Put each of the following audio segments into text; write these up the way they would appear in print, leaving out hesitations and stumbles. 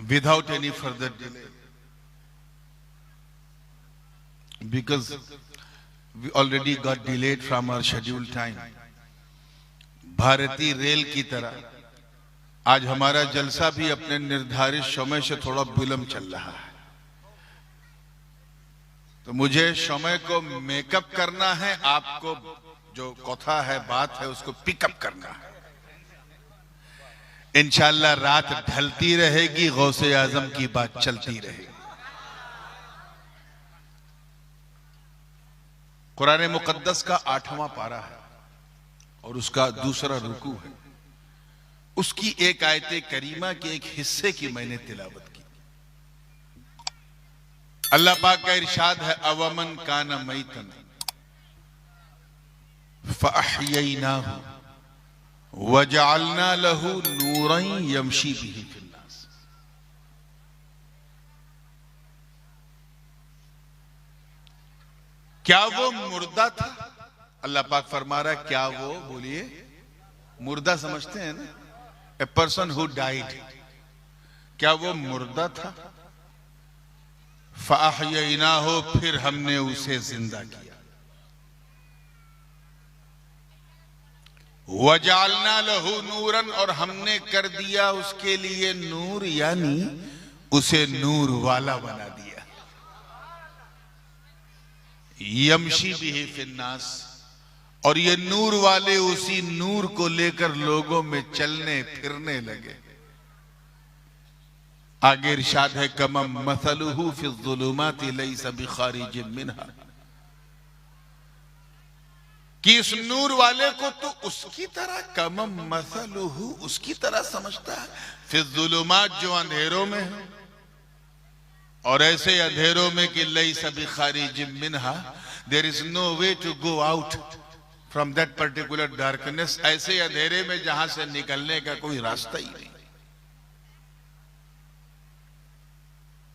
without any further delay, because we already got delayed from our scheduled time. भारतीय rail की तरह आज हमारा जलसा भी अपने निर्धारित समय से थोड़ा विलंब चल रहा है, तो मुझे समय को मेकअप करना है, आपको जो कथा है, बात है, उसको पिकअप करना है। इंशाअल्लाह रात ढलती रहेगी, गौसे आजम की बात चलती रहेगी। कुरान मुकद्दस का 8वां पारा है और उसका दूसरा रुकू है। उसकी एक आयते करीमा के एक हिस्से की मैंने तिलावत की। अल्लाह पाक का इरशाद है, अवमन काना मैतन फअहयैनाहु वजअलना लहू नूरन यमशी बिही फिन्नास। क्या वो मुर्दा था? अल्लाह पाक फरमा रहा है, क्या वो, बोलिए, मुर्दा समझते हैं ना, ए पर्सन हु डाइड, क्या वो मुर्दा था? फअहयैनाहु, फिर हमने उसे जिंदा किया। वजअलना लहू नूरन, और हमने कर दिया उसके लिए नूर, यानी उसे नूर वाला बना दिया। यमशी बिही फिन्नास, और ये नूर वाले उसी नूर को लेकर लोगों में चलने फिरने लगे। आगे इरशाद है, कमम मसलुहु फिज़्ज़ुलुमाति लैसा बिखारिजिन मिन्हा, कि इस नूर वाले को तो उसकी तरह, कमम मसलुहु, उसकी तरह समझता है, फिज़्ज़ुलुमात, जो अंधेरों में है, और ऐसे अंधेरों में कि लैसा बिखारिजिन मिन्हा, there is no way to go out from that particular darkness, ऐसे अंधेरे में जहां से निकलने का कोई रास्ता ही नहीं।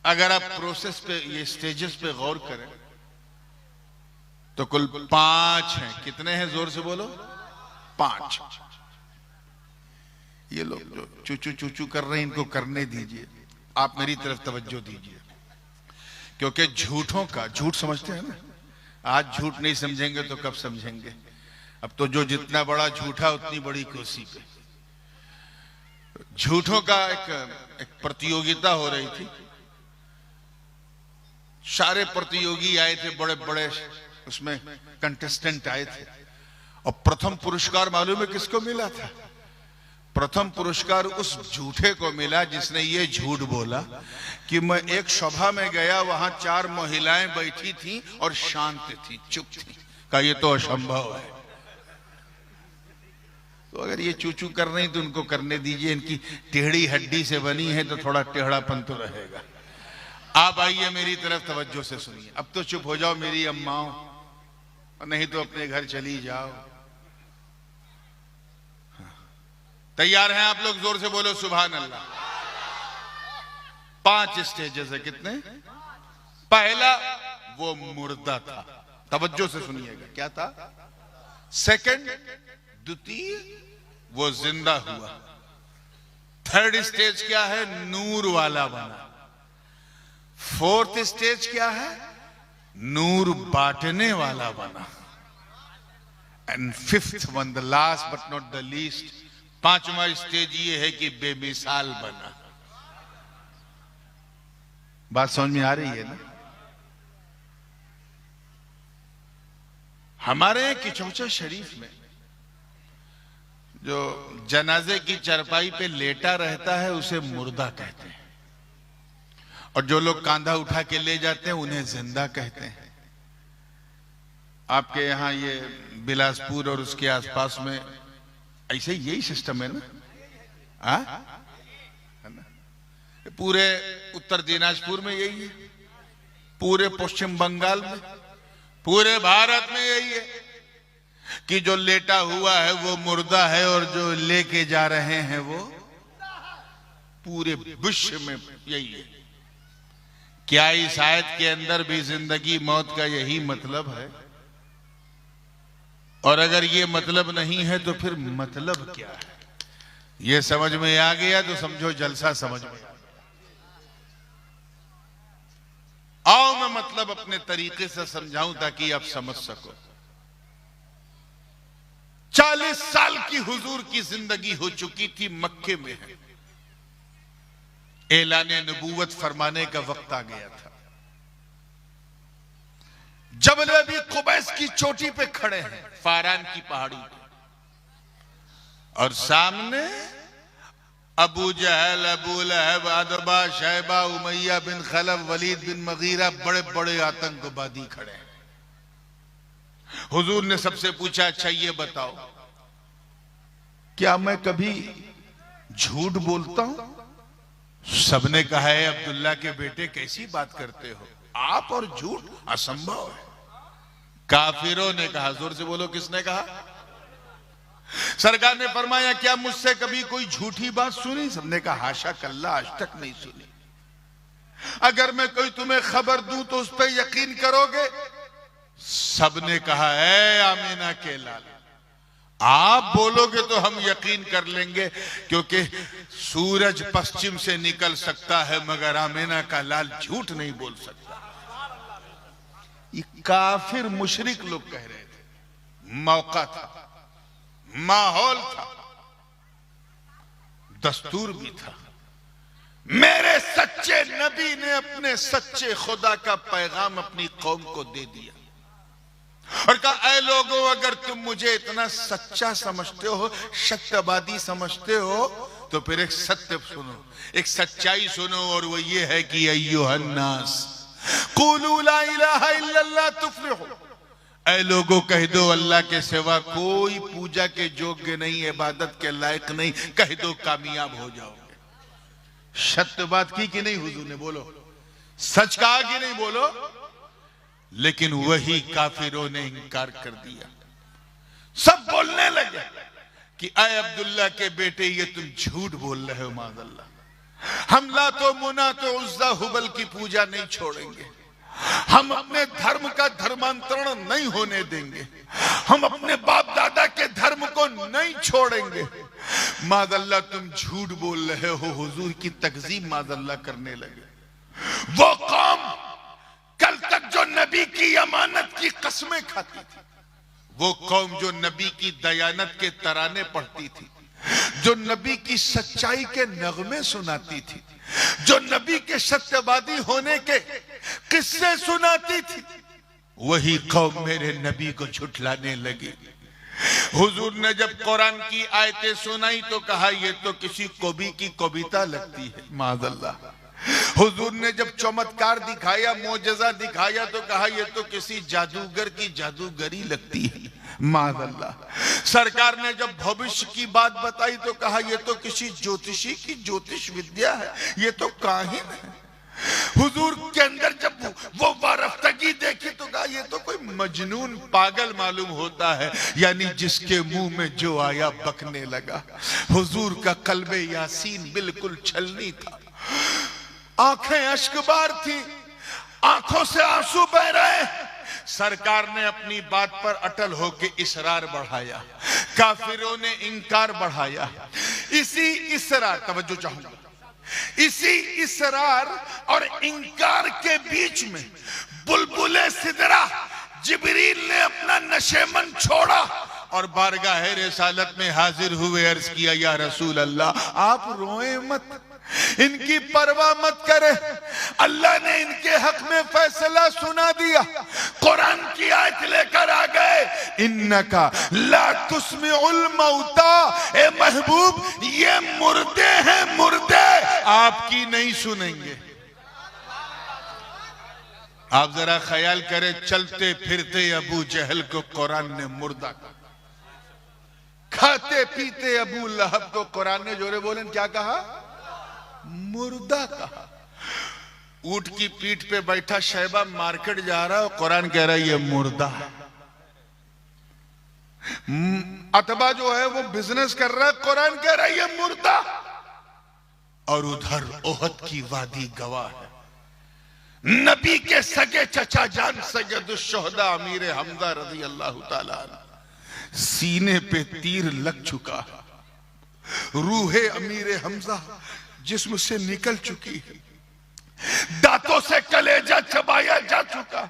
अगर आप प्रोसेस पे, ये स्टेजेस पे गौर करें तो कुल 5 हैं। कितने हैं? जोर से बोलो। 5। ये लोग जो चूचू चूचू कर रहे हैं, इनको करने दीजिए, आप मेरी तरफ तवज्जो दीजिए, क्योंकि झूठों का, झूठ समझते हैं ना, आज झूठ नहीं समझेंगे तो कब समझेंगे? अब तो जो जितना बड़ा झूठा उतनी बड़ी कुर्सी पे। झूठों का एक प्रतियोगिता हो रही थी, सारे प्रतियोगी आए थे, बड़े बड़े उसमें कंटेस्टेंट आए थे, और प्रथम पुरस्कार मालूम है किसको मिला था? प्रथम पुरस्कार उस झूठे को मिला जिसने ये झूठ बोला कि मैं एक सभा में गया, वहां 4 महिलाएं बैठी थी और शांत थी, चुप थी। कहा ये तो असंभव है। तो अगर ये चूचू कर रही तो उनको करने दीजिए, इनकी टेढ़ी हड्डी से बनी है तो थोड़ा टेढ़ापन तो रहेगा। आप आइए, मेरी तरफ तवज्जो से सुनिए। अब तो चुप हो जाओ मेरी अम्माओं, नहीं तो अपने घर चली जाओ। तैयार हैं आप लोग? जोर से बोलो सुभान अल्लाह। 5 स्टेजेस है। कितने? पहला, वो मुर्दा था, तवज्जो से सुनिएगा, क्या था? सेकंड, द्वितीय, वो जिंदा हुआ। थर्ड स्टेज क्या है? नूर वाला बना। फोर्थ स्टेज क्या है? नूर बांटने वाला बना। And fifth one, the last but not the least, 5वां स्टेज ये है कि बेमिसाल बना। बात समझ में आ रही है ना? हमारे किचौचा शरीफ में जो जनाजे की चरपाई पे लेटा रहता है उसे मुर्दा कहते हैं, और जो लोग कांधा उठा के ले जाते हैं उन्हें जिंदा कहते हैं। आपके यहाँ ये बिलासपुर और उसके आसपास में ऐसे यही सिस्टम है ना? है ना? पूरे उत्तर दिनाजपुर में यही है, पूरे पश्चिम बंगाल में, पूरे भारत में यही है कि जो लेटा हुआ है वो मुर्दा है, और जो लेके जा रहे हैं वो, पूरे विश्व में यही है। क्या इस आयत के अंदर भी जिंदगी मौत का यही मतलब है? और अगर ये मतलब नहीं है तो फिर मतलब क्या है? ये समझ में आ गया तो समझो जलसा समझ में आ गया। आओ मैं मतलब अपने तरीके से समझाऊं ताकि आप समझ सको। 40 साल की हुजूर की जिंदगी हो चुकी थी, मक्के में है, ऐलाने नबूवत फरमाने का वक्त आ गया था। जबल अबी कुबैस की चोटी पे खड़े हैं, फारान की पहाड़ी पे, और सामने अबू जहल, अबू लहब, अदबा, शैबा, उमैया बिन खलफ, वलीद बिन मगीरा, बड़े बड़े आतंकवादी खड़े हैं। हुजूर ने सबसे पूछा, अच्छा ये बताओ, क्या मैं कभी झूठ बोलता हूं? सबने कहा है, अब्दुल्ला के बेटे कैसी बात करते हो, आप और झूठ असंभव है। काफिरों ने कहा, जोर से बोलो, किसने कहा? सरकार ने फरमाया, क्या मुझसे कभी कोई झूठी बात सुनी? सबने कहा, हाशा कल्ला, आज तक नहीं सुनी। अगर मैं कोई तुम्हें खबर दूं तो उस पर यकीन करोगे? सबने कहा, है आमीना के लाल, आप बोलोगे तो हम यकीन कर लेंगे, क्योंकि सूरज पश्चिम से निकल सकता है मगर आमीना का लाल झूठ नहीं बोल सकता। ये काफिर मुशरिक लोग कह रहे थे। मौका था, माहौल था, दस्तूर भी था। मेरे सच्चे नबी ने अपने सच्चे खुदा का पैगाम अपनी कौम को दे दिया और कहा, ऐ लोगों, अगर तुम मुझे इतना सच्चा समझते हो, सत्यवादी समझते हो, तो फिर एक सत्य सुनो, एक सच्चाई सुनो, और वो ये है कि अय्युहन्नास क़ूलू ला इलाहा इल्लल्लाह तुफ्लिहू। ऐ लोगों, कह दो, अल्लाह के सिवा कोई पूजा के योग्य नहीं, इबादत के लायक नहीं, कह दो कामयाब हो जाओगे। सत्य बात की कि नहीं हुजूर ने? बोलो, सच कहा कि नहीं? बोलो। लेकिन वही काफिरों ने इनकार कर दिया। सब बोलने लगे कि ऐ अब्दुल्ला के बेटे, ये तुम झूठ बोल रहे हो, माज़अल्लाह। हम ला तो मुना तो उज़्ज़ा हुबल की पूजा नहीं छोड़ेंगे, हम अपने धर्म का धर्मांतरण नहीं होने देंगे, हम अपने बाप दादा के धर्म को नहीं छोड़ेंगे। माज़अल्लाह, तुम झूठ बोल रहे हो। हुजूर की तकज़ीब माज़अल्लाह करने लगे। वो कौम कल तक जो नबी की अमानत की कसमें खाती थी, वो कौम जो नबी की दयानत के तराने पढ़ती थी, जो नबी की सच्चाई के नगमे सुनाती थी, जो नबी के सत्यवादी होने के किस्से सुनाती थी, वही कौम मेरे नबी को झुठलाने लगी। हुजूर ने जब कुरान की आयतें सुनाई तो कहा, ये तो किसी कवि की कविता लगती है, माज़अल्लाह। हुजूर ने जब चमत्कार दिखाया, मोजज़ा दिखाया, तो कहा, ये तो किसी जादूगर की जादूगरी लगती है, माज़अल्लाह। सरकार ने जब भविष्य की बात बताई तो कहा, ये तो किसी ज्योतिषी की ज्योतिष विद्या है, ये तो काहिन है। हुजूर के अंदर जब वो वारफ्तगी देखी तो कहा, ये तो कोई मजनून पागल मालूम होता है, यानी जिसके मुंह में जो आया बकने लगा। हुजूर का कल्बे यासीन बिल्कुल छलनी था, आंखें अश्कबार थी, आंखों से आंसू बह रहे। सरकार ने अपनी बात पर अटल होकर इसरार बढ़ाया, काफिरों ने इंकार बढ़ाया। इसी इसरार, तवज्जो चाहूंगा, इसी इसरार और इंकार के बीच में बुलबुले सिदरा जिब्रील ने अपना नशेमन छोड़ा और बारगाह रिसालत में हाजिर हुए। अर्ज किया, या रसूल अल्लाह, आप रोए मत, इनकी परवाह मत करे, अल्लाह ने इनके हक में फैसला सुना दिया। कुरान की आयत लेकर आ गए, इन्नका ला तुस्मिउल मौता, ए महबूब, ये मुर्दे हैं, मुर्दे, आपकी नहीं सुनेंगे। आप जरा ख्याल करें, चलते फिरते अबू जहल को कुरान ने मुर्दा कहा, खाते पीते अबू लहब को कुरान ने जोरे बोले क्या कहा? मुर्दा कहा। ऊंट की पीठ पे बैठा शैबा मार्केट जा रहा है, कुरान कह रहा है ये मुर्दा। अतबा जो है वो बिजनेस कर रहा है, कुरान कह रहा है ये मुर्दा। और उधर ओहद की वादी गवाह है, नबी के सगे चचा जान सैयदुश्शुहदा अमीर हमजा रज़ी अल्लाह ताला अन्हु, सीने पे तीर लग चुका है, रूहे अमीर हमजा जिस्म से निकल चुकी है, दांतों से कलेजा चबाया जा चुका।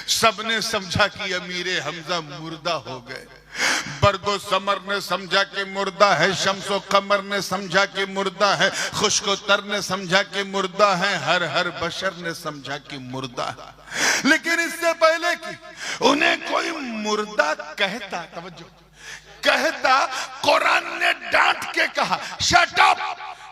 सबने समझा कि अमीरे हमजा मुर्दा हो गए। बर्दो समर ने समझा कि मुर्दा है, शम्सो कमर ने समझा कि मुर्दा है, खुश्को तर ने समझा कि मुर्दा है, हर बशर ने समझा कि मुर्दा है। लेकिन इससे पहले कि उन्हें कोई मुर्दा कहता, तवज्जो, कहता, कुरान ने डांट के कहा, शट अप,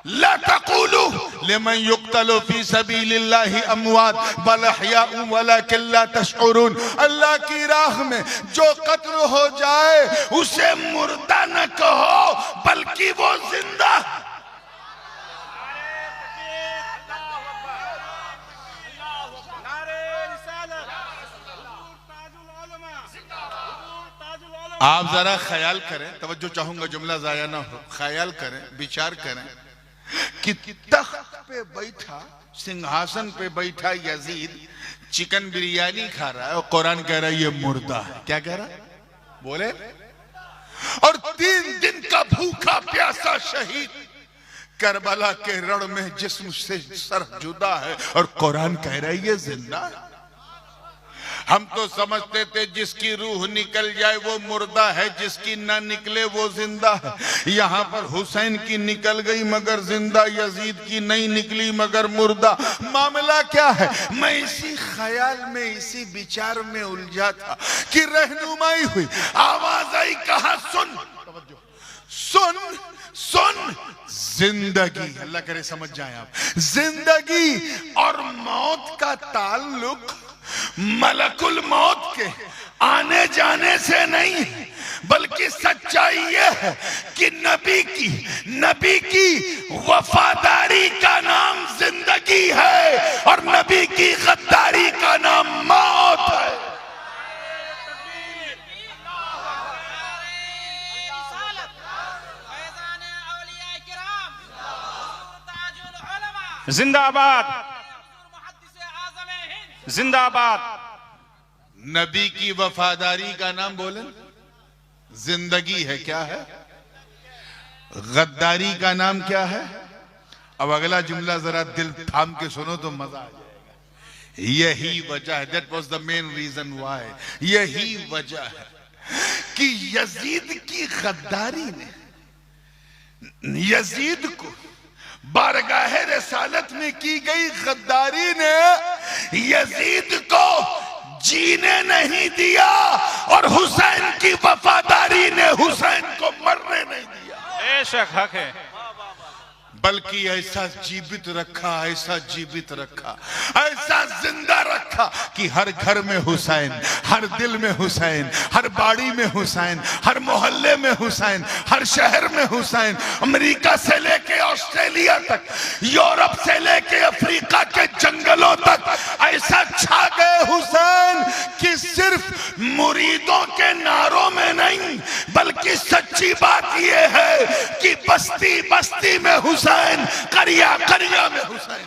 ला तक़ूलू लिमन युक़्तलु फी सबीलिल्लाहि अमवात बल अहयाउ वलाकिन ला तशऊरून। अल्लाह की राह में जो कत्ल हो जाए उसे मुर्दा न कहो, बल्कि वो जिंदा। आप जरा ख्याल करें, तवज्जो चाहूंगा, जुमला जाया ना हो, ख्याल करें, विचार करें कि तख्त पे बैठा, सिंहासन पे बैठा यजीद चिकन बिरयानी खा रहा है और कुरान कह रहा है ये मुर्दा है। क्या कह रहा है? बोले। और 3 दिन का भूखा प्यासा शहीद करबला के रण में जिस्म से सर जुदा है और कुरान कह रहा है ये जिंदा है। हम तो समझते थे जिसकी रूह निकल जाए वो मुर्दा है, जिसकी ना निकले वो जिंदा है। यहाँ पर हुसैन की निकल गई मगर जिंदा, यजीद की नहीं निकली मगर मुर्दा। मामला क्या है? मैं इसी ख्याल में, इसी विचार में उलझा था कि रहनुमाई हुई, आवाज आई, कहा सुन, सुन सुन, जिंदगी, अल्लाह करे समझ जाए आप, जिंदगी और मौत का ताल्लुक मलकुल मौत के आने जाने से नहीं, बल्कि सच्चाई यह है कि नबी की वफादारी का नाम जिंदगी है और नबी की गद्दारी का नाम मौत है। जिंदाबाद जिंदाबाद। नबी की वफादारी का नाम बोले जिंदगी है। क्या है? गद्दारी का नाम क्या है? अब अगला जुमला जरा दिल थाम के सुनो तो मजा आ जाएगा। यही वजह है, that was the main reason why, यही वजह है कि यजीद की गद्दारी ने यजीद को, बारगाह रिसालत में की गई गद्दारी ने यजीद को जीने नहीं दिया और हुसैन की वफादारी ने हुसैन को मरने नहीं दिया। बेशक हक है, बल्कि ऐसा जीवित रखा, ऐसा जीवित रखा, ऐसा जिंदा रखा कि हर घर में हुसैन, हर दिल में हुसैन, हर बाड़ी में हुसैन, हर मोहल्ले में हुसैन, हर शहर में हुसैन, अमेरिका से लेके ऑस्ट्रेलिया तक, यूरोप से लेके अफ्रीका के जंगलों तक ऐसा छा गए हुसैन कि सिर्फ मुरीदों के नारों में नहीं, बल्कि सच्ची बात यह है कि बस्ती बस्ती में हुसैन, करिया करिया में हुसैन।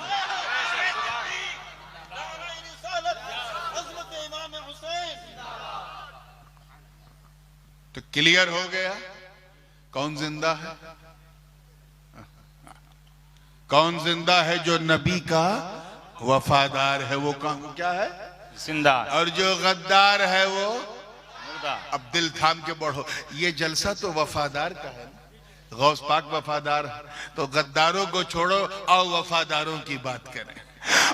तो क्लियर हो गया कौन जिंदा है? कौन जिंदा है? जो नबी का वफादार है वो क्या है? जिंदा। और जो गद्दार है वो मुर्दा। अब दिल थाम के बढ़ो, ये जलसा तो वफादार का है, गौस पाक वफादार, तो गद्दारों को छोड़ो और वफादारों की बात करें।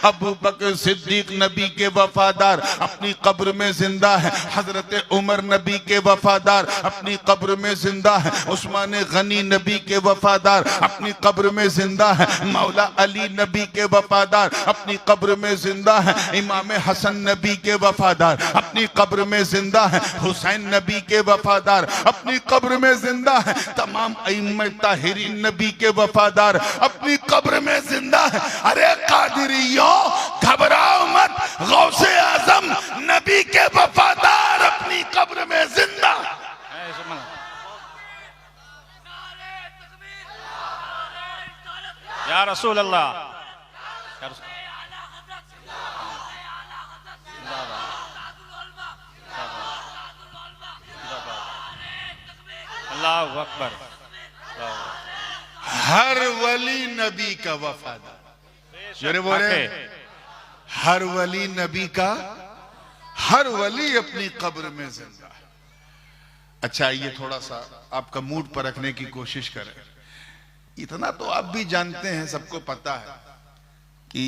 अबू बकर सिद्दीक नबी के वफादार अपनी कब्र में जिंदा है। हजरत उमर नबी के वफादार अपनी कब्र में जिंदा है। उस्मान गनी नबी के वफादार अपनी कब्र में जिंदा है। मौला अली नबी के वफादार अपनी कब्र में जिंदा है। इमाम हसन नबी के वफादार अपनी कब्र में जिंदा है। हुसैन नबी के वफादार अपनी कब्र में जिंदा है। तमाम अइम्मा ताहिरीन नबी के वफादार अपनी कब्र में जिंदा है। अरे कादिरी घबराओ मत, गौसे आजम नबी के वफादार अपनी कब्र में जिंदा। या रसूल अल्लाह, अल्लाहु अकबर। हर वली नबी का वफादार, जोरे बोले, हर वली नबी का, हर वली अपनी कब्र में जिंदा है। अच्छा, ये थोड़ा सा आपका मूड पर रखने की कोशिश करें। इतना तो आप भी जानते हैं, सबको पता है कि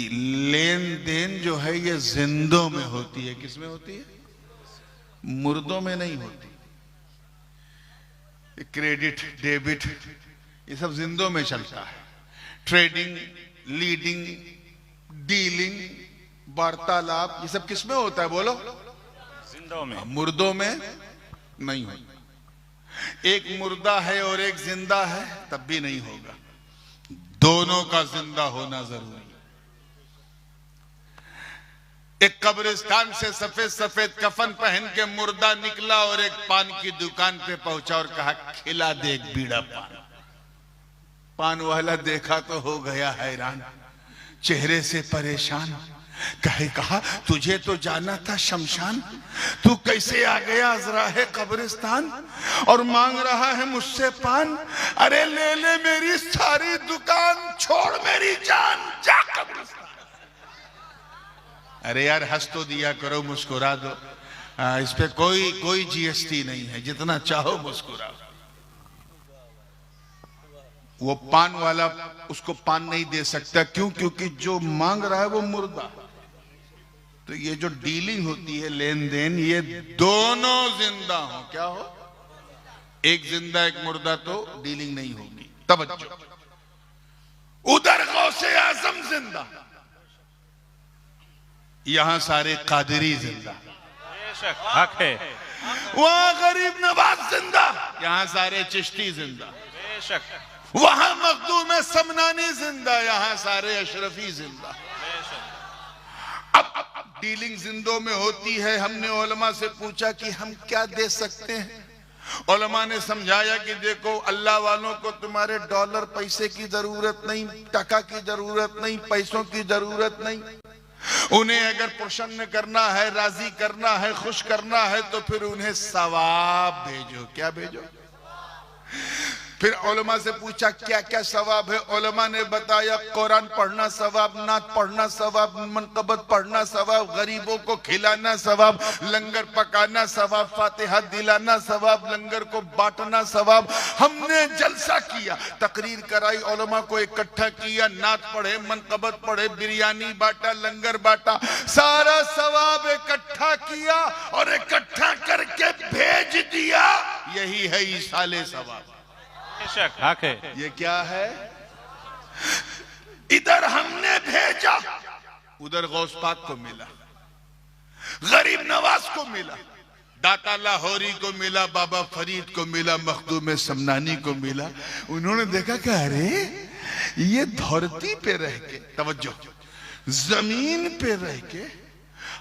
लेन देन जो है ये जिंदों में होती है। किसमें होती है? मुर्दों में नहीं होती। क्रेडिट, डेबिट, ये सब जिंदों में चलता है। ट्रेडिंग, लीडिंग, डीलिंग, वार्तालाप, ये सब किसमें होता है? बोलो। जिंदों में। मुर्दों में नहीं होता। एक मुर्दा है और एक जिंदा है तब भी नहीं होगा। दोनों का जिंदा होना जरूरी है। एक कब्रिस्तान से सफेद सफेद कफन पहन के मुर्दा निकला और एक पान की दुकान पे पहुंचा और कहा, खिला दे एक बीड़ा पान। पान वाला देखा तो हो गया हैरान, चेहरे से परेशान। कहा, तुझे तो जाना था शमशान, तू कैसे आ गया अजराहे कब्रिस्तान और मांग रहा है मुझसे पान? अरे ले ले मेरी सारी दुकान, छोड़ मेरी जान, जा कब्रिस्तान। अरे यार, हंस तो दिया करो, मुस्कुरा दो। इस पे कोई जीएसटी नहीं है, जितना चाहो मुस्कुराओ। वो पान वाला उसको पान नहीं दे सकता। क्यों? क्योंकि जो मांग रहा है वो मुर्दा। तो ये जो डीलिंग होती है, लेन देन, ये दोनों जिंदा हो। क्या हो? एक जिंदा एक मुर्दा तो डीलिंग नहीं होगी। तवज्जो, उधर गौसे आजम जिंदा, यहां सारे कादरी जिंदा। बेशक हक है। वहां गरीब नवाज जिंदा, यहां सारे चिश्ती जिंदा। बेशक। वहां मखदूम समनानी जिंदा, यहां सारे अशरफी जिंदा। अब डीलिंग जिंदों में होती है। हमने उलमा से पूछा कि हम क्या दे सकते हैं। उलमा ने समझाया कि देखो, अल्लाह वालों को तुम्हारे डॉलर पैसे की जरूरत नहीं, टका की जरूरत नहीं, पैसों की जरूरत नहीं। उन्हें अगर प्रसन्न करना है, राजी करना है, खुश करना है, तो फिर उन्हें सवाब भेजो। क्या भेजो? फिर उलमा से पूछा क्या क्या सवाब है। उलमा ने बताया, कुरान पढ़ना सवाब, नात पढ़ना सवाब, मनकबत पढ़ना सवाब, गरीबों को खिलाना सवाब, लंगर पकाना सवाब, फातिहा दिलाना सवाब, लंगर को बांटना सवाब। हमने जलसा किया, तकरीर कराई, उलमा को इकट्ठा किया, नात पढ़े, मनकबत पढ़े, बिरयानी बांटा, लंगर बांटा, सारा सवाब इकट्ठा किया और इकट्ठा करके भेज दिया। यही है ईसाले सवाब। बेशक हक है। ये क्या है? इधर हमने भेजा, उधर गौस पाक को मिला, गरीब नवाज को मिला, दाता लाहौरी को मिला, बाबा फरीद को मिला, मखदूम समनानी को मिला। उन्होंने देखा कि अरे ये धरती पे रह के, तवज्जो, जमीन पे रह के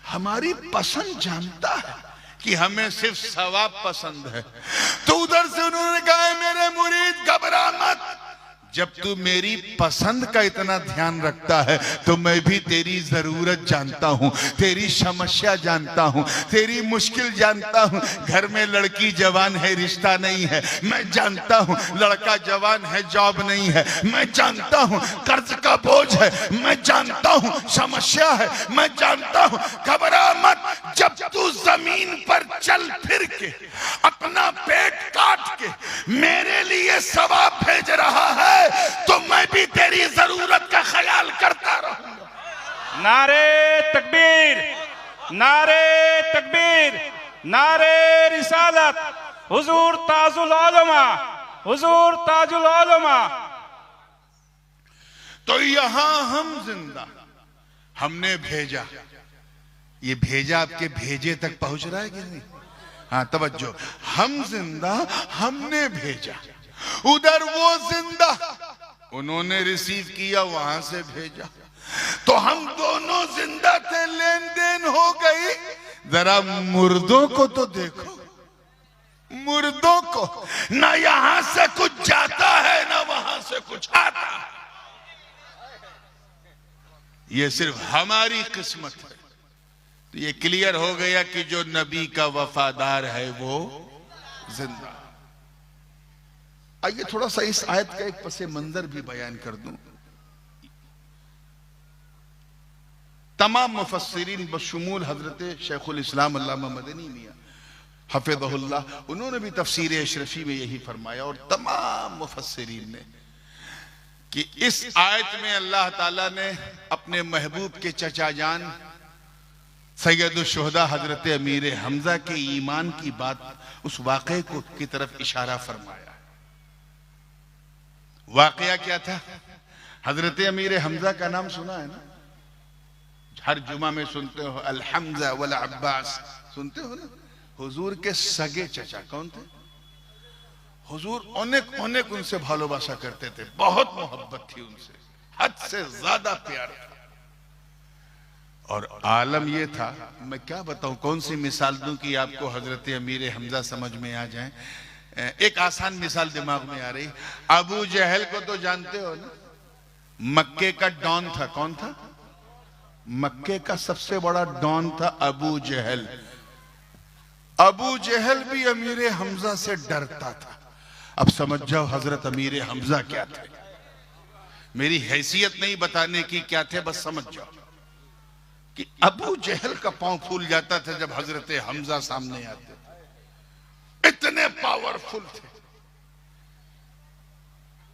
हमारी पसंद जानता है कि हमें सिर्फ सवाब पसंद है। तो उधर से उन्होंने कहा, मेरे मुरीद घबरा मत, जब तू मेरी पसंद का इतना ध्यान रखता है तो मैं भी तेरी जरूरत जानता हूँ, तेरी समस्या जानता हूँ, तेरी मुश्किल जानता हूँ। घर में लड़की जवान है, रिश्ता नहीं है, मैं जानता हूँ। लड़का जवान है, जॉब नहीं है, मैं जानता हूँ। कर्ज का बोझ है, मैं जानता हूँ। समस्या है, मैं जानता हूँ। घबरा मत, जब तू जमीन पर चल फिर के अपना पेट काट के मेरे लिए सवाब भेज रहा है तो मैं भी तेरी जरूरत का ख्याल करता रहूंगा। नारे तकबीर, नारे तकबीर, नारे रिसालत, हुजूर ताजुल उलमा, हुजूर ताजुल उलमा। तो यहां हम जिंदा, हमने भेजा। ये भेजा आपके भेजे तक पहुंच रहा है कि नहीं? हाँ, तवज्जो, हम जिंदा, हमने भेजा। उधर वो जिंदा, उन्होंने रिसीव किया, वहां से भेजा। तो हम दोनों जिंदा थे, लेन देन हो गई। जरा मुर्दों को तो देखो, मुर्दों को ना यहां से कुछ जाता है ना वहां से कुछ आता है। ये सिर्फ हमारी किस्मत है। तो ये क्लियर हो गया कि जो नबी का वफादार है वो जिंदा। आइए थोड़ा सा इस आयत का एक पसे मंजर भी बयान कर दूं। तमाम मुफस्सिरीन बशमूल हजरत शेखुल इस्लाम अल्लामा मदनी मियां हफिज़हुल्लाह, उन्होंने भी तफसीर अशरफी में यही फरमाया, और तमाम मुफस्सिरीन ने, कि इस आयत में अल्लाह ताला ने अपने महबूब के चचा जान सैयदुल शुहदा हजरत अमीर हमजा के ईमान की बात, उस वाक़े को की तरफ इशारा फरमाया। वाक़या क्या था? हजरत अमीर हमजा का नाम सुना है ना, हर जुमा में सुनते हो, अल हमजा वल अब्बास सुनते हो ना। हुजूर के सगे चचा कौन थे? हुजूर अनेक अनेक उनसे भालोबासा करते थे, बहुत मोहब्बत थी उनसे, हद से ज्यादा प्यार था। और आलम यह था, मैं क्या बताऊं, कौन सी मिसाल दूं कि आपको हजरत अमीर हमजा समझ में आ जाए। एक आसान मिसाल दिमाग में आ रही, अबू जहल को तो जानते हो ना, मक्के का डॉन था। कौन था? मक्के का सबसे बड़ा डॉन था अबू जहल। अबू जहल भी अमीर हमजा से डरता था। अब समझ जाओ हजरत अमीर हमजा क्या थे। मेरी हैसियत नहीं बताने की क्या थे, बस समझ जाओ कि अबू जहल का पांव फूल जाता था जब हजरत हमजा सामने आते थे, इतने पावरफुल थे।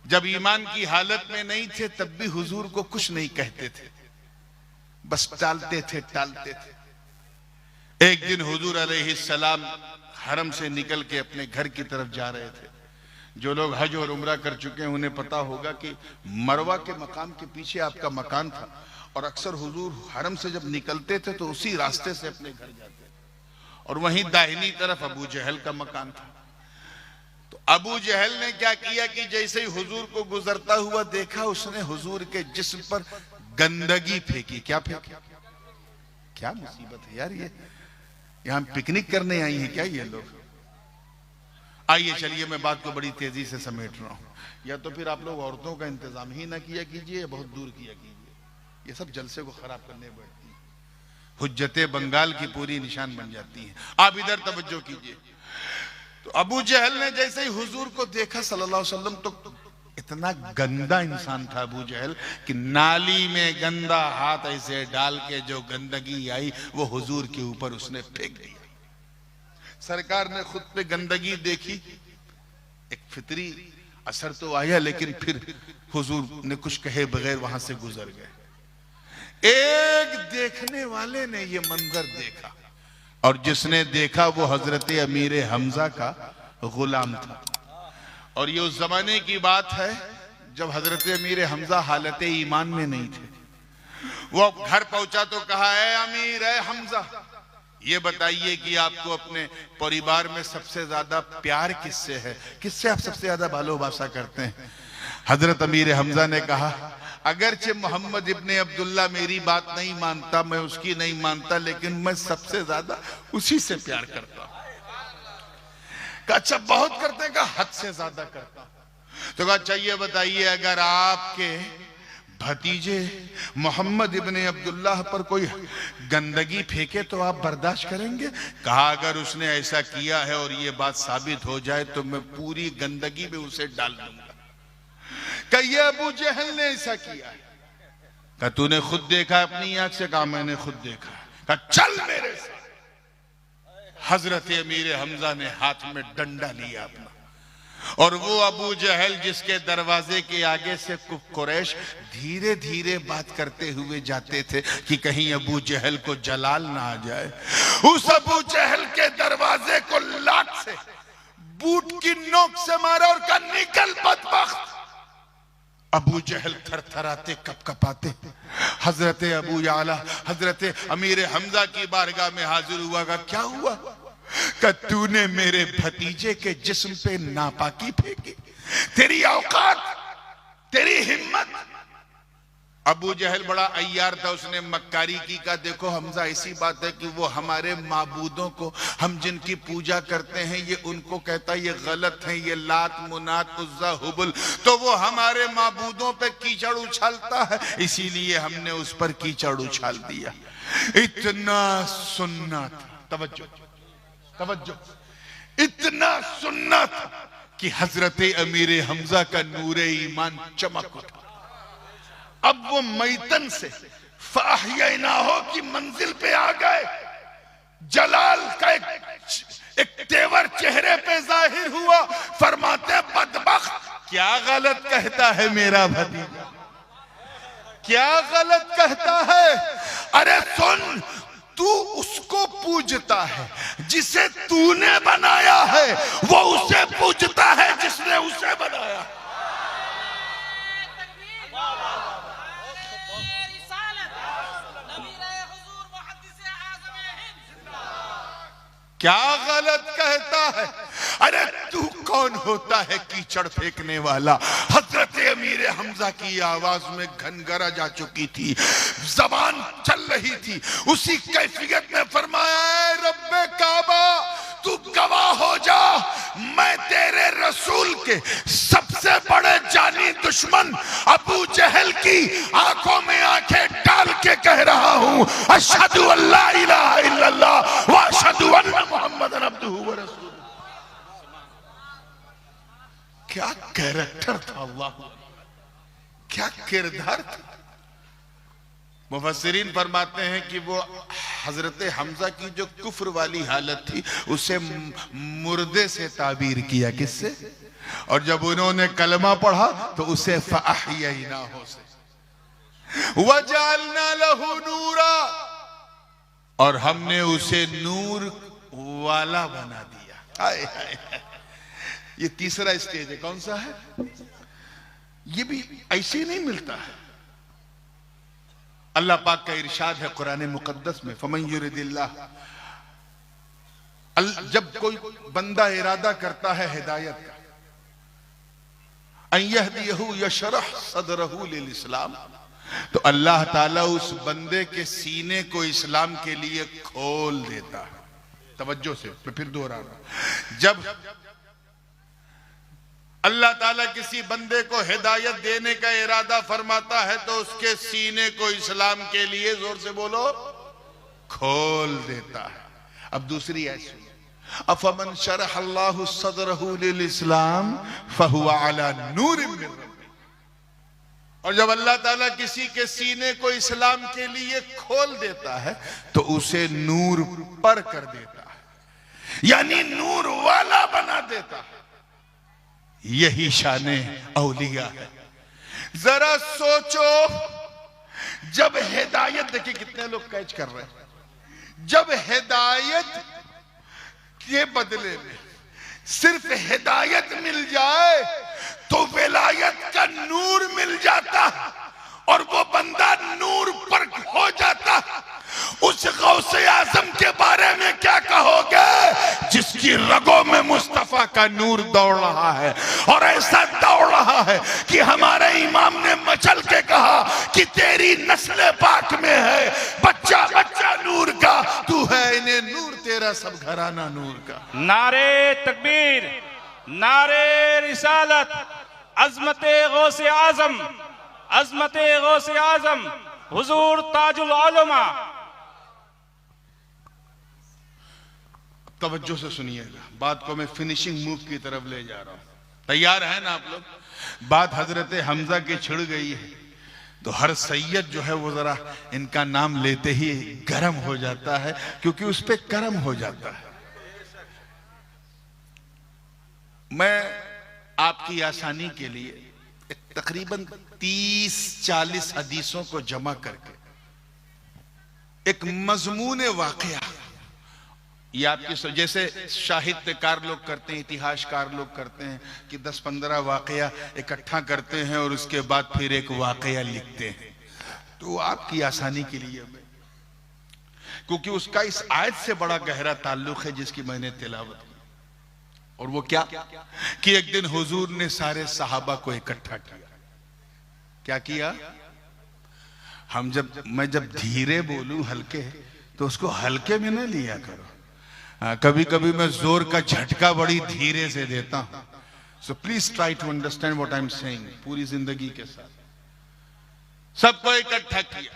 जब ईमान की हालत में नहीं थे तब भी हुजूर को कुछ नहीं कहते थे, बस टालते थे। एक दिन हुजूर अलैहिस्सलाम हरम से निकल के अपने घर की तरफ जा रहे थे। जो लोग हज और उम्रा कर चुके हैं उन्हें पता होगा कि मरवा के मकाम के पीछे आपका मकान था, और अक्सर हुजूर हरम से जब निकलते थे तो उसी रास्ते से अपने घर जाते थे, और वहीं दाहिनी तरफ अबू जहल का मकान था। तो अबू जहल ने क्या किया कि जैसे ही हुजूर को गुजरता हुआ देखा, उसने हुजूर के जिस्म पर गंदगी फेंकी। क्या फेंकी? क्या मुसीबत है यार, ये यहां पिकनिक करने आई है क्या ये लोग? आइए चलिए, मैं बात को बड़ी तेजी से समेट रहा हूं। या तो फिर आप लोग औरतों का इंतजाम ही ना किया कीजिए, बहुत दूर किया कीजिए, ये सब जलसे को खराब करने बैठती है, हुज्जते बंगाल की पूरी निशान बन जाती है। आप इधर तवज्जो कीजिए। तो अबू जहल ने जैसे ही हुजूर को देखा सल्लल्लाहु अलैहि वसल्लम, तो इतना गंदा इंसान था अबू जहल कि नाली में गंदा हाथ ऐसे डाल के जो गंदगी आई वो हुजूर के ऊपर उसने फेंक दिया। सरकार ने खुद पे गंदगी देखी, एक फितरी असर तो आया, लेकिन फिर हुजूर ने कुछ कहे बगैर वहां से गुजर गए। एक देखने वाले ने ये मंजर देखा, और जिसने देखा वो हजरत अमीर हमजा का गुलाम था। और ये उस जमाने की बात है जब हजरत अमीर हमजा हालत ईमान में नहीं थे। वो घर पहुंचा तो कहा, है अमीर है हमजा, ये बताइए कि आपको अपने परिवार में सबसे ज्यादा प्यार किससे है, किससे आप सबसे ज्यादा भालोबासा करते हैं? हजरत अमीर हमजा ने कहा, अगरचे मोहम्मद इब्ने अब्दुल्ला मेरी बात नहीं मानता, मैं उसकी नहीं मानता, लेकिन मैं सबसे ज्यादा उसी से प्यार करता हूं। अच्छा बहुत करते हैं? कहा हद से ज्यादा करता हूं। तो कहा अच्छा ये बताइए, अगर आपके भतीजे मोहम्मद इब्ने अब्दुल्ला पर कोई गंदगी फेंके तो आप बर्दाश्त करेंगे? कहा अगर उसने ऐसा किया है और ये बात साबित हो जाए तो मैं पूरी गंदगी में उसे डाल दूंगा। कहिए अबू जहल ने ऐसा किया है? कहा तूने खुद देखा अपनी आंख से? कहा मैंने खुद देखा। कहा चल मेरे साथ। हजरत अमीर हमजा ने हाथ में डंडा लिया अपना, और वो अबू जहल जिसके दरवाजे के आगे से कुरैश धीरे धीरे बात करते हुए जाते थे कि कहीं अबू जहल को जलाल ना आ जाए, उस अबू जहल के दरवाजे को लात से बूट की नोक से मारा और कहा निकल बदबख्त। अबू जहल थरथराते कपकपाते हजरत अबू याला हजरत अमीर हमजा की बारगाह में हाजिर हुआ। का क्या हुआ? का तूने मेरे भतीजे के जिस्म पे नापाकी फेंकी? तेरी औकात, तेरी हिम्मत। अबू जहल बड़ा अय्यार था, उसने मक्कारी की। का देखो हमजा, ऐसी बात है कि वो हमारे माबूदों को, हम जिनकी पूजा करते हैं, ये उनको कहता है ये गलत है, ये लात मुनात उज्जा हुबुल, तो वो हमारे माबूदों पे कीचड़ उछालता है, इसीलिए हमने उस पर कीचड़ उछाल दिया। इतना सुन्ना था, तवज्जो तवज्जो, इतना सुन्ना था कि हजरत अमीर हमजा का नूरे ईमान चमक उठा। अब वो मैतन से फ़अहयैना हो की मंजिल पे आ गए, जलाल का एक तेवर चेहरे पे जाहिर हुआ। फरमाते बदबख्त, क्या गलत कहता है मेरा भतीजा, क्या गलत कहता है। अरे सुन, तू उसको पूजता है जिसे तूने बनाया है, वो उसे पूजता है जिसने उसे बनाया। क्या गलत कहता है। अरे तू कौन होता है कीचड़ फेंकने वाला। हजरत अमीर हमजा की आवाज में घनगरज आ चुकी थी, जबान चल रही थी। उसी कैफियत में फरमाया, रब्बे काबा तू गवाह हो जा, मैं तेरे रसूल के सबसे बड़े जानी दुश्मन अबू जहल की आंखों में आंखें डाल के कह रहा हूं, अशहदु अल्ला इलाहा इल्लल्लाह व अशहदु अन्ना मुहम्मदन अब्दुहु व रसूलुहु। क्या कैरेक्टर था, अल्लाह, क्या किरदार था। मुफस्सिरीन फरमाते हैं कि वो हजरत हमजा की जो कुफ्र वाली हालत थी उसे मुर्दे से ताबीर किया। किससे? और जब उन्होंने कलमा पढ़ा तो उसे फ़अहयैनाहु से वजअलना लहू नूरा, और हमने उसे नूर वाला बना दिया। आए आए, ये तीसरा स्टेज है। कौन सा है? ये भी ऐसे नहीं मिलता है। अल्लाह पाक का इरशाद है कुरान मुकद्दस में, फमन युरिदिल्लाह, जब कोई बंदा इरादा करता है हिदायत का, अन यहदियहु यशरह सदरहु लिल इस्लाम, तो अल्लाह ताला उस बंदे के सीने को इस्लाम के लिए खोल देता है। तवज्जो से मैं फिर दोहरा रहा हूं, जब अल्लाह ताला किसी बंदे को हिदायत देने का इरादा फरमाता है तो उसके सीने को इस्लाम के लिए, जोर से बोलो, खोल देता है। अब दूसरी ऐसी, अफमन शरह अल्लाहु सदरहु लिल इस्लाम फहुवा अला नूरिम मिन रब्बिह, और जब अल्लाह ताला किसी के सीने को इस्लाम के लिए खोल देता है तो उसे नूर पर कर देता है, यानी नूर वाला बना देता है। यही शाने औलिया है। जरा सोचो, जब हिदायत, देखिए कितने लोग कैच कर रहे हैं, जब हिदायत के बदले में सिर्फ हिदायत मिल जाए तो विलायत का नूर मिल जाता और वो बंदा नूर पर हो जाता। उस गौसे आजम के बारे में क्या कहोगे जिसकी रगों में मुस्तफा का नूर दौड़ रहा है, और ऐसा दौड़ रहा है कि हमारे इमाम ने मचल के कहा कि तेरी नस्ल पाक में है बच्चा बच्चा नूर का, तू है इन्हें नूर, तेरा सब घराना नूर का। नारे तकबीर, नारे रिसालत, अजमते गौसे आजम, अजमते गौसे आजम हुजूर ताजुल उलमा। तवज्जो से सुनिएगा, बात को मैं फिनिशिंग मूव की तरफ ले जा रहा हूं। तैयार है ना आप लोग? बात हजरत हमजा की छिड़ गई है तो हर सैयद जो है वो जरा इनका नाम लेते ही गर्म हो जाता है, क्योंकि उस पे कर्म हो जाता है। मैं आपकी आसानी के लिए तकरीबन 30-40 हदीसों को जमा करके एक मजमून वाकया, ये आपकी जैसे साहित्यकार लोग करते हैं, इतिहासकार लोग करते हैं कि 10-15 वाकया इकट्ठा करते हैं और उसके बाद फिर एक वाकया लिखते हैं, तो आपकी आसानी के लिए मैं, क्योंकि उसका इस आयत से बड़ा गहरा ताल्लुक है जिसकी मैंने तिलावत की। और वो क्या कि एक दिन हुजूर ने सारे सहाबा को इकट्ठा किया। क्या किया? मैं जब धीरे बोलूं हल्के, तो उसको हल्के में न लिया करो। कभी कभी मैं जोर का झटका बड़ी धीरे से देता हूं, so please try to understand what I am saying पूरी जिंदगी के साथ। सबको इकट्ठा किया।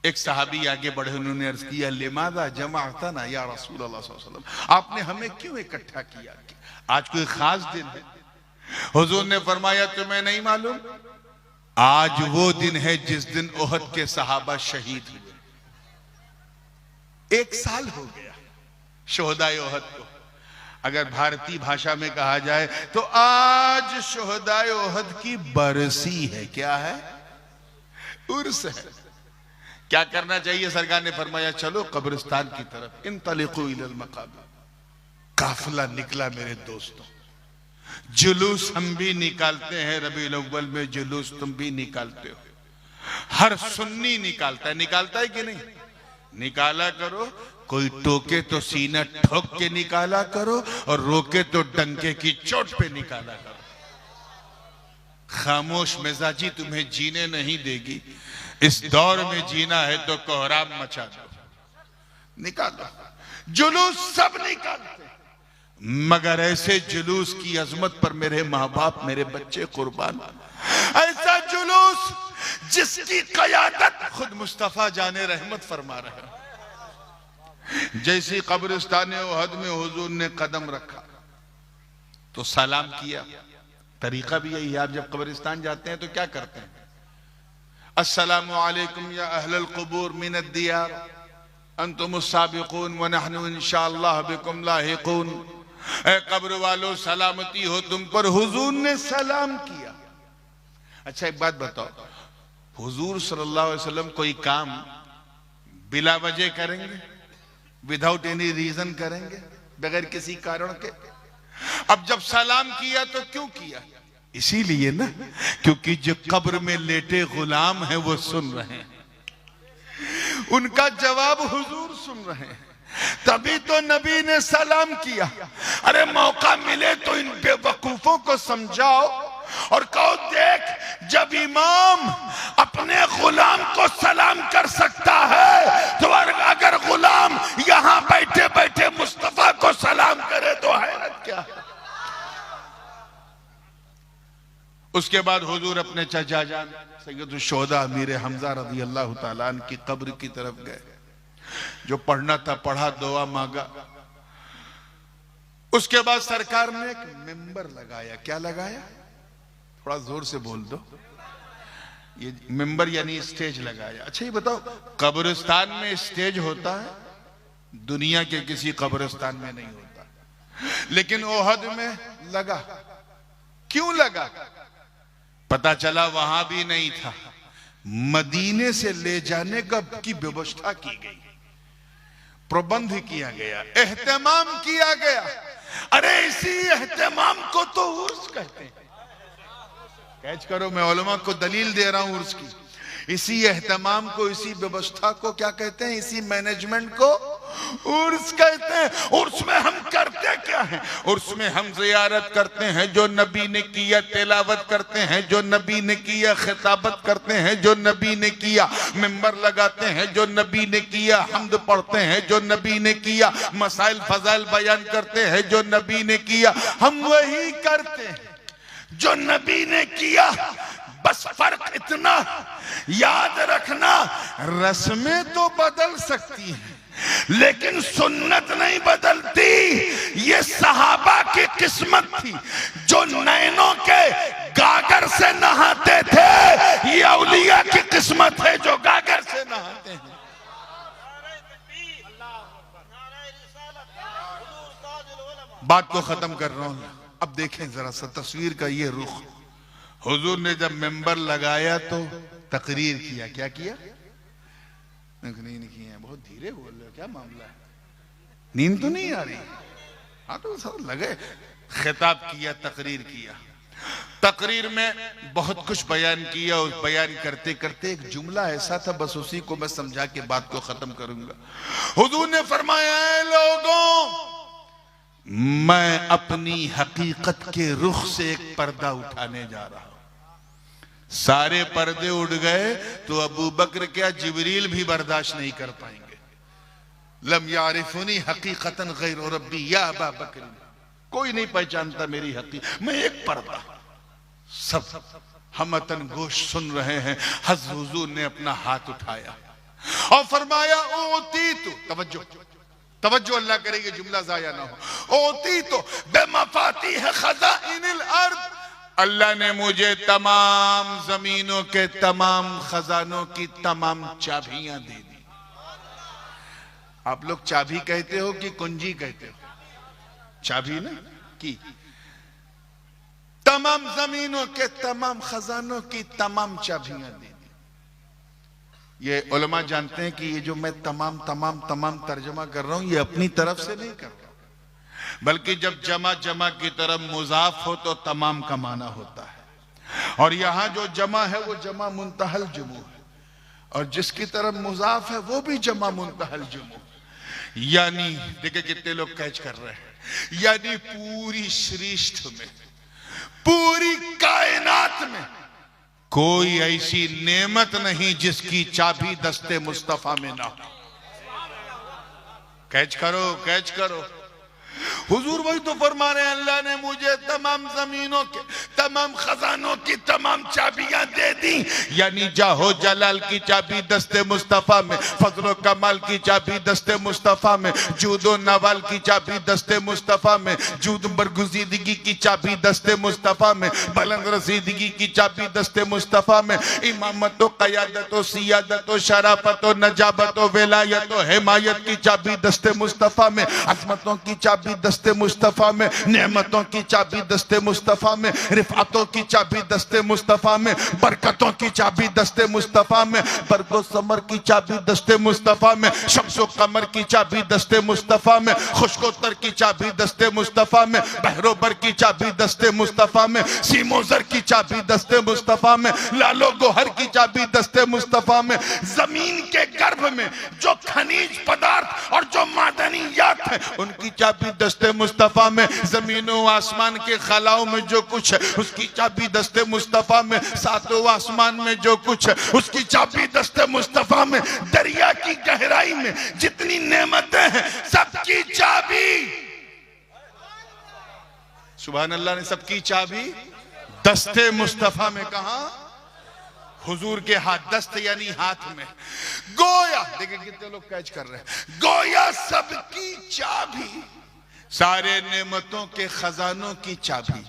एक सहाबी आगे बढ़े, उन्होंने अर्ज किया, लिमादा जमाअतना या रसूल अल्लाह सल्लल्लाहु अलैहि वसल्लम, आपने हमें क्यों इकट्ठा किया? आज कोई खास दिन है? हुजूर ने फरमाया, तुम्हें नहीं मालूम आज वो दिन है जिस दिन ओहद के सहाबा शहीद हुए। 1 साल हो गया शोहदाए ओहद को। अगर भारतीय भाषा में कहा जाए तो आज शोहदाए ओहद की बरसी है। क्या है? उर्स है। क्या करना चाहिए? सरकार ने फरमाया चलो कब्रिस्तान की तरफ, इंतलिकू इलल मकाबिर। काफिला निकला मेरे दोस्तों। जुलूस हम भी निकालते हैं, रबीउल अव्वल में जुलूस तुम भी निकालते हो। हर सुन्नी निकालता है, निकालता है कि नहीं? निकाला करो। कोई टोके तो सीना ठोक के निकाला करो, और रोके तो डंके की चोट पे निकाला करो। खामोश मिजाजी तुम्हें जीने नहीं देगी। इस दौर में जीना है तो कोहराम मचा दो, निकालो। जुलूस सब निकालते, मगर ऐसे जुलूस की अजमत पर मेरे माँ बाप, मेरे बच्चे कुर्बान। ऐसा जुलूस जिसकी कयादत खुद मुस्तफा जाने रहमत फरमा रहे हैं। जैसी कब्रिस्तान ओहद में हुजूर ने कदम रखा तो सलाम किया। तरीका भी यही है। आप जब कब्रिस्तान जाते हैं तो क्या करते हैं? अस्सलामु अलैकुम या अहलल कुबूर मिनद दियार अंतुमुस साबिकून व नहनु इंशाअल्लाह बिकुम लाहिकून। ए कब्र वालों, सलामती हो तुम पर। हुजूर ने सलाम किया। अच्छा एक बात बताओ, हुजूर सल्लल्लाहु अलैहि वसल्लम कोई काम बिला वजह करेंगे? विदाउट एनी रीजन करेंगे? बगैर किसी कारण के? अब जब सलाम किया तो क्यों किया? इसीलिए ना, क्योंकि जो कब्र में लेटे गुलाम हैं वो सुन रहे हैं, उनका जवाब हुजूर सुन रहे हैं, तभी तो नबी ने सलाम किया। अरे मौका मिले तो इन बेवकूफों को समझाओ और कहो देख, जब इमाम अपने गुलाम को सलाम कर सकता है तो अगर गुलाम यहां बैठे बैठे मुस्तफा को सलाम करे तो हैरत क्या है। उसके बाद हुजूर अपने चचा जान सैयदुल शुहदा अमीर हमजा रज़ी अल्लाह तआला अन्हु की कब्र की तरफ गए। जो पढ़ना था पढ़ा, दुआ मांगा। उसके बाद सरकार ने एक मिंबर लगाया। क्या लगाया? थोड़ा जोर से बोल दो। ये मिंबर यानी स्टेज लगाया। अच्छा ये बताओ, कब्रिस्तान में स्टेज होता है? दुनिया के किसी कब्रिस्तान में नहीं होता, लेकिन ओहद में लगा। क्यों लगा? पता चला वहां भी नहीं था, मदीने से ले जाने की व्यवस्था की गई, प्रबंध किया गया, एहतमाम किया गया। अरे इसी एहतमाम को तो उर्स कहते हैं। कैच करो, मैं उलमा को दलील दे रहा हूं उर्स की। इसी एहतमाम को, इसी व्यवस्था को क्या कहते हैं? इसी मैनेजमेंट को उर्स कहते हैं। उर्स में हम करते क्या हैं? उर्स में हम जियारत करते हैं जो नबी ने किया, तिलावत करते हैं जो नबी ने किया, खिताबत करते हैं जो नबी ने किया, मिंबर लगाते हैं जो नबी ने किया, हम्द पढ़ते हैं जो नबी ने किया, मसाइल फजाइल बयान करते हैं जो नबी ने किया। हम वही करते हैं जो नबी ने किया। बस फर्क इतना याद रखना, रस्में तो बदल सकती हैं लेकिन सुन्नत नहीं बदलती। ये सहाबा की किस्मत थी जो नैनों के गागर से नहाते थे। ये औलिया की किस्मत है जो गागर से नहाते हैं। बात को खत्म कर रहा हूं। अब देखें जरा सा तस्वीर का ये रुख। हुजूर ने जब मेंबर लगाया तो तकरीर किया। क्या किया? नहीं किया। बहुत धीरे बोल रहे हो, क्या मामला है? नींद तो नहीं आ रही? हाँ तो सब लगे। खिताब किया, तकरीर किया। तकरीर में बहुत कुछ बयान किया। उस बयान करते करते एक जुमला ऐसा था, बस उसी को मैं समझा के बात को खत्म करूंगा। हुजूर ने फरमाया, ऐ लोगों, मैं अपनी हकीकत के रुख से एक पर्दा उठाने जा रहा हूं। सारे पर्दे उड़ गए तो अबू बकर क्या, जिब्रील भी बर्दाश्त नहीं कर पाएंगे। लम यारिफुनी हकीकतन गैर रब्बी या अबा बकर, कोई नहीं पहचानता मेरी हकीकत। मैं एक पर्दा। सब हमतन गोश सुन रहे हैं। हज़रत हुजूर ने अपना हाथ उठाया और फरमाया, ओती तो तवज्जो तवज्जो अल्लाह करेगी जुमला जाया ना हो। ओती तो बेमफाती है खज़ाइनिल अर्द, अल्लाह ने मुझे तमाम जमीनों के तमाम खजानों की तमाम चाबियां दे दी। आप लोग चाबी कहते हो कि कुंजी कहते हो? चाबी ना की। तमाम जमीनों के तमाम खजानों की तमाम चाबियां दे दी। ये उलमा जानते हैं कि ये जो मैं तमाम तमाम तमाम तर्जमा कर रहा हूं, ये अपनी तरफ से नहीं कर रहा, बल्कि जब जमा जमा की तरफ मुजाफ हो तो तमाम का माना होता है। और यहां जो जमा है वो जमा मुंतहल जुमू है, और जिसकी तरफ मुजाफ है वो भी जमा मुंतहल जुमू। यानी देखिए कितने लोग कैच कर रहे हैं, यानी पूरी सृष्टि में, पूरी कायनात में कोई ऐसी नेमत नहीं जिसकी चाबी दस्ते मुस्तफा में ना हो। कैच करो, कैच करो। हुजूर वही तो फरमा रहे हैं, अल्लाह ने मुझे तमाम जमीनों के तमाम खजानों की तमाम चाबियां दे दी। यानी जाहो जलाल की चाबी दस्ते मुस्तफा में, फजलो कमाल की चाबी दस्ते मुस्तफा में, जूदो नवाल की चाबी दस्ते मुस्तफा में, जूद बरगुजीदगी की चाबी दस्ते मुस्तफा में, बुलंद रसीदगी की चाबी दस्ते मुस्तफा में, इमामत क़यादत सियादत शराफत नजाबत विलायत हिमायत की चाबी दस्ते मुस्तफा में, अज़मतों की चाबी दस्ते मुस्तफा में, नेमतों की चाबी दस्ते मुस्तफा में, रिफातों की चाबी दस्ते मुस्तफा में, बरकतों की चाबी दस्ते मुस्तफा में, बरको समर की चाबी दस्ते मुस्तफा में, शम्सो कमर की चाबी दस्ते मुस्तफा में, खुशकोतर की चाबी दस्ते मुस्तफा में, बहरोबर की चाबी दस्ते मुस्तफा में, सीमोजर की चाबी दस्ते मुस्तफा में, लालो गोहर की चाबी दस्ते मुस्तफा में, जमीन के गर्भ में जो खनिज पदार्थ और जो मादनियात है उनकी चाबी दस्ते मुस्तफा में, जमीनों आसमान के खलाओं में जो कुछ है उसकी चाबी दस्ते मुस्तफा में, सातों आसमान में जो कुछ है उसकी चाबी दस्ते मुस्तफा में, दरिया की गहराई में जितनी नेमतें हैं सबकी चाबी, सुभान अल्लाह ने सबकी चाबी दस्ते मुस्तफा में कहा, हुजूर के हाथ, दस्त यानी हाथ में। गोया देखिए कितने लोग कैच कर रहे हैं, गोया सबकी चाबी, सारे नेमतों के खजानों की चाबी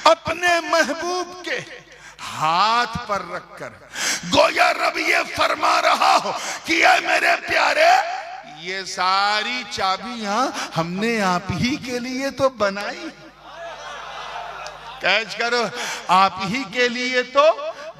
अपने महबूब के हाथ पर रखकर, गोया रब ये फरमा रहा हो कि ऐ मेरे प्यारे, ये सारी चाबियां हमने आप ही के लिए तो बनाई। कैच करो, आप ही के लिए तो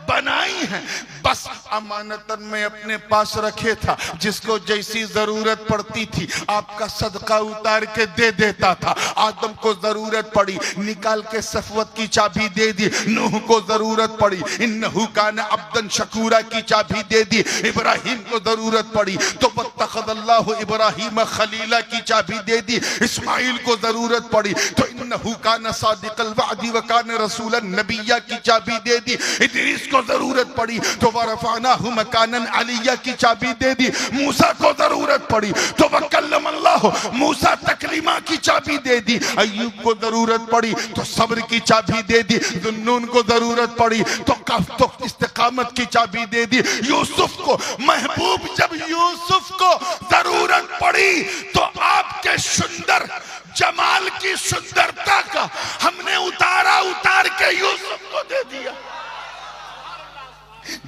बनाई है, बस अमानतन में अपने पास रखे था, जिसको जैसी जरूरत पड़ती थी आपका सदका उतार के दे देता था। आदम को जरूरत पड़ी निकाल के सफवत की चाबी दे दी, नूह को जरूरत पड़ी इन्नहु कान अब्दन शकूरा की चाबी दे दी, इब्राहिम को जरूरत पड़ी तो वत्तखज़ल्लाहु इब्राहीम खलीला की चाबी दे दी, इस्माइल को जरूरत पड़ी तो इन्नहु कान सादिक़ल वअदी व कान रसूलन नबिय्या की चाबी दे दी, इदरीस को जरूरत पड़ी तो वरफ़अनाहु मकानन अलिय्या की चाबी दे दी, मूसा को जरूरत पड़ी तो वकल्लमल्लाहु मूसा तकलीमा की चाबी दे दी, अय्यूब को जरूरत पड़ी तो सब्र की चाबी दे दी, ज़ुन्नून को जरूरत पड़ी तो इस्तिकामत की चाबी दे दी, यूसुफ को महबूब जब यूसुफ को जरूरत पड़ी तो आपके सुंदर जमाल की सुंदरता का हमने उतार के यूसुफ को दे दिया।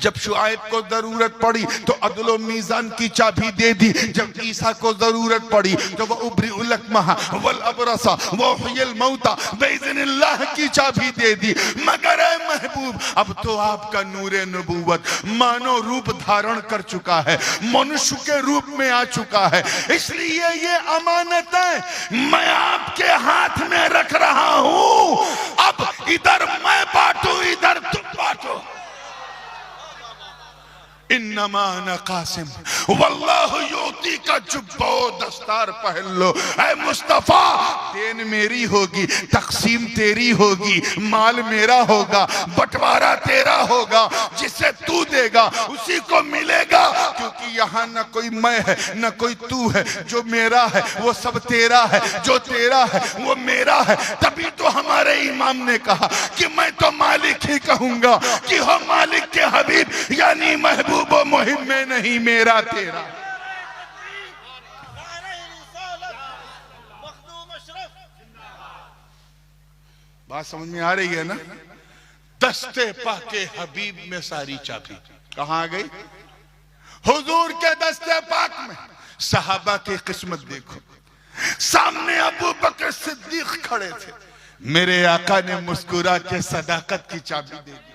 जब शुआइब को जरूरत पड़ी तो अदलो मीजान की चाबी दे दी, जब ईसा को जरूरत पड़ी तो वह उबरीउल अकमहा वल अबरसा व उहयिल मौता बिइज़्निल्लाह की चाबी दे दी। मगर ए महबूब, अब तो आपका नूरे नबूवत मानो रूप धारण कर चुका है, मनुष्य के रूप में आ चुका है, इसलिए ये अमानतें मैं आपके हाथ में रख रहा हूं। अब इधर मैं बांटू, इधर तुम बांटो। इन्नमा अना कासिम वल्लाहु युती का जुब्बो दस्तार पहन लो। ऐ मुस्तफा, देन मेरी होगी, तकसीम तेरी होगी, माल मेरा होगा, बंटवारा तेरा होगा, जिसे तू देगा उसी को मिलेगा, क्योंकि यहाँ न कोई मैं है न कोई तू है, जो मेरा है वो सब तेरा है, जो तेरा है वो मेरा है। तभी तो हमारे इमाम ने कहा कि मैं तो मालिक ही कहूंगा कि हो मालिक के हबीब, यानी महबूब वो मुहिम में नहीं मेरा तेरा। बात समझ में आ रही है ना? दस्ते पाके हबीब में सारी चाबी। कहां आ गई? हुजूर के दस्ते पाक में। सहाबा की किस्मत देखो, सामने अबू बकर सिद्दीक खड़े थे, मेरे आका ने मुस्कुरा के सदाकत की चाबी दे दी।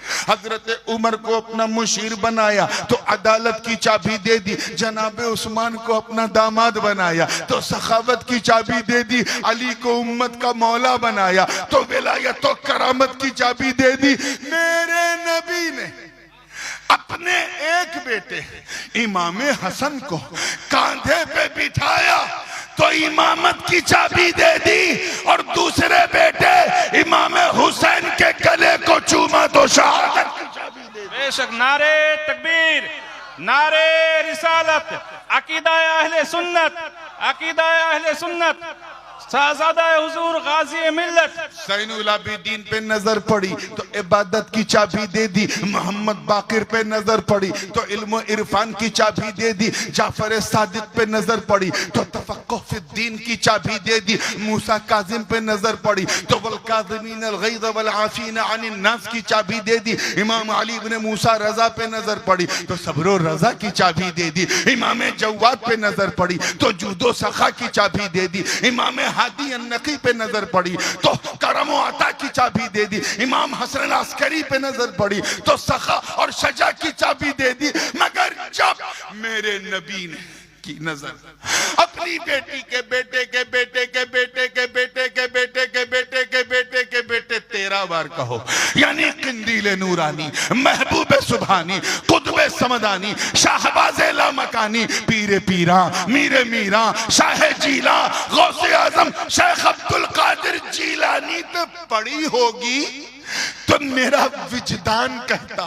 हजरत उमर को अपना मुशीर बनाया तो अदालत की चाबी दे दी। जनाबे उस्मान को अपना दामाद बनाया तो सखावत की चाबी दे दी। अली को उम्मत का मौला बनाया तो विलायत तो करामत की चाबी दे दी। मेरे नबी ने अपने एक बेटे इमाम हसन को कांधे पे बिठाया तो इमामत की चाबी दे दी, और दूसरे बेटे इमाम हुसैन के गले को चूमा तो शहादत की चाबी दे दी। बेशक नारे तकबीर, नारे रिसालत, अकीदा अहले सुन्नत, अकीदा अहले सुन्नत, शहजादा हुजूर गाजी मिल्लत ज़ैनुल आबिदीन पे नजर पड़ी तो इबादत की चाबी दे दी। मोहम्मद बाकिर पे नजर पड़ी तो इल्म इरफान की चाबी दे दी। जाफर सादिक पे नजर पड़ी तो तफक्कुह फिद्दीन की चाबी दे दी। मूसा काजिम पे नजर पड़ी तो वल काज़िमीन अल गैज़ वल आफीना अनिन नास की चाबी दे दी। इमाम अली इब्ने मूसा रजा पे नजर पड़ी तो सब्र रजा की चाबी दे दी। इमाम जवाद पे नजर पड़ी तो जूदो सखा की चाबी दे दी। इमाम हादी अन्नकी पे नजर पड़ी तो करम व अता की चाबी दे दी। इमाम हसन अस्करी पे नजर पड़ी तो सखा और शजा की चाबी दे दी। मगर जब मेरे नबी ने की नजर अपनी बेटी के बेटे के बेटे के बेटे के बेटे के बेटे के बेटे के बेटे के बेटे 13 बार कहो, यानी किंदीले नूरानी, महबूबे सुभानी, कुतुबे समदानी, शाहबाजे लामकानी, पीरे पीरा, मीरे मीरा, शाह जीला, गौसे आजम शेख अब्दुल कादिर जीलानी पे पड़ी होगी तो मेरा विजदान कहता,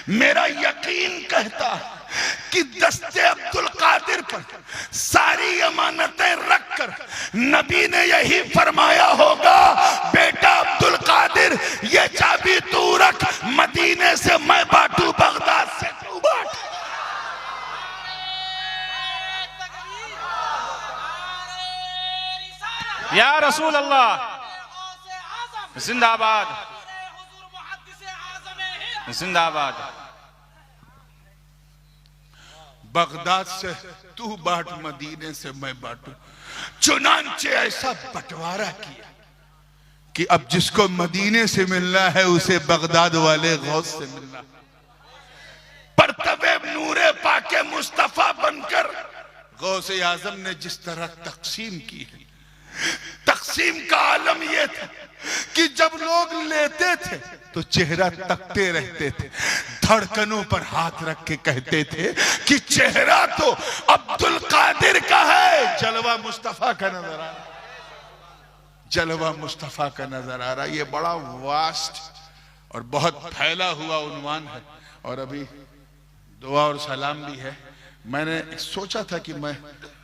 मेरा यकीन कहता कि दस्ते अब्दुल कादिर पर सारी अमानतें रखकर नबी ने यही फरमाया होगा, बेटा अब्दुल कादिर ये चाबी तू रख, मदीने से मैं बांटू, बगदाद से तू बांट। या रसूल अल्लाह जिंदाबाद, जिंदाबाद। बगदाद से तू बांट, मदीने से मैं बांटू। चुनांचे ऐसा बंटवारा किया कि अब जिसको मदीने से मिलना है उसे बगदाद वाले गौस से मिलना। परतबे नूरे पाके मुस्तफा बनकर गौसे आजम ने जिस तरह तकसीम की है, तकसीम का आलम यह था कि जब लोग लेते थे तो चेहरा तकते रहते थे, धड़कनों पर हाथ रख के कहते थे कि चेहरा तो अब्दुल कादिर का है, जलवा मुस्तफा का नजर आ रहा, जलवा मुस्तफा का नजर आ रहा। ये बड़ा वास्ट और बहुत फैला हुआ उन्वान है और अभी दुआ और सलाम भी है। मैंने सोचा था कि मैं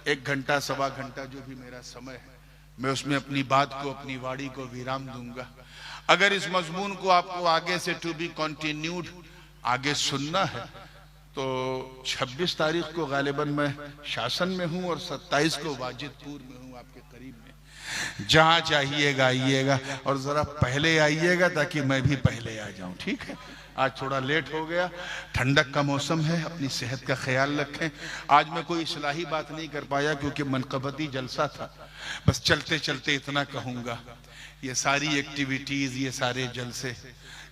1 घंटा सवा घंटा जो भी मेरा समय है मैं उसमें अपनी बात को, अपनी वाणी को विराम दूंगा। अगर इस मजमून को आपको आगे से टू बी कंटिन्यूड आगे सुनना है तो 26 तारीख को गालिबन मैं शासन में हूं और 27 को वाजिदपुर में हूं, आपके करीब में। जहां चाहिएगा आइएगा और जरा पहले आइएगा ताकि मैं भी पहले आ जाऊं, ठीक है। आज थोड़ा लेट हो गया, ठंडक का मौसम है, अपनी सेहत का ख्याल रखें। आज मैं कोई इस्लाही बात नहीं कर पाया क्योंकि मनकबती जलसा था। बस चलते चलते इतना कहूंगा, ये सारी एक्टिविटीज, ये सारे जलसे,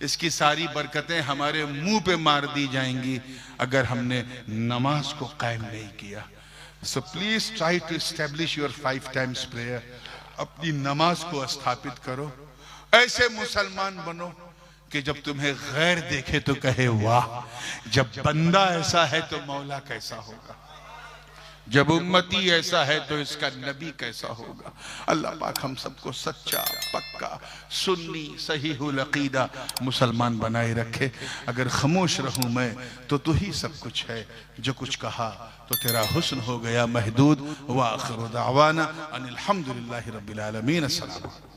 इसकी सारी बरकतें हमारे मुंह पे मार दी जाएंगी अगर हमने नमाज को कायम नहीं किया। So please try to establish your 5 times prayer. अपनी नमाज को स्थापित करो, ऐसे मुसलमान बनो कि जब तुम्हें गैर देखे तो कहे वाह, जब बंदा ऐसा है तो मौला कैसा होगा, जब उम्मती ऐसा है तो इसका नबी कैसा होगा। अल्लाह पाक हम सबको सच्चा, पक्का, सुन्नी, सहीहुल अकीदा मुसलमान बनाए रखे। अगर खामोश रहूं मैं तो तू ही सब कुछ है, जो कुछ कहा तो तेरा हुस्न हो गया महदूद। व आखिर दावाना अनिल हम्दुलिल्लाहि रब्बिल आलमीन। अस्सलाम।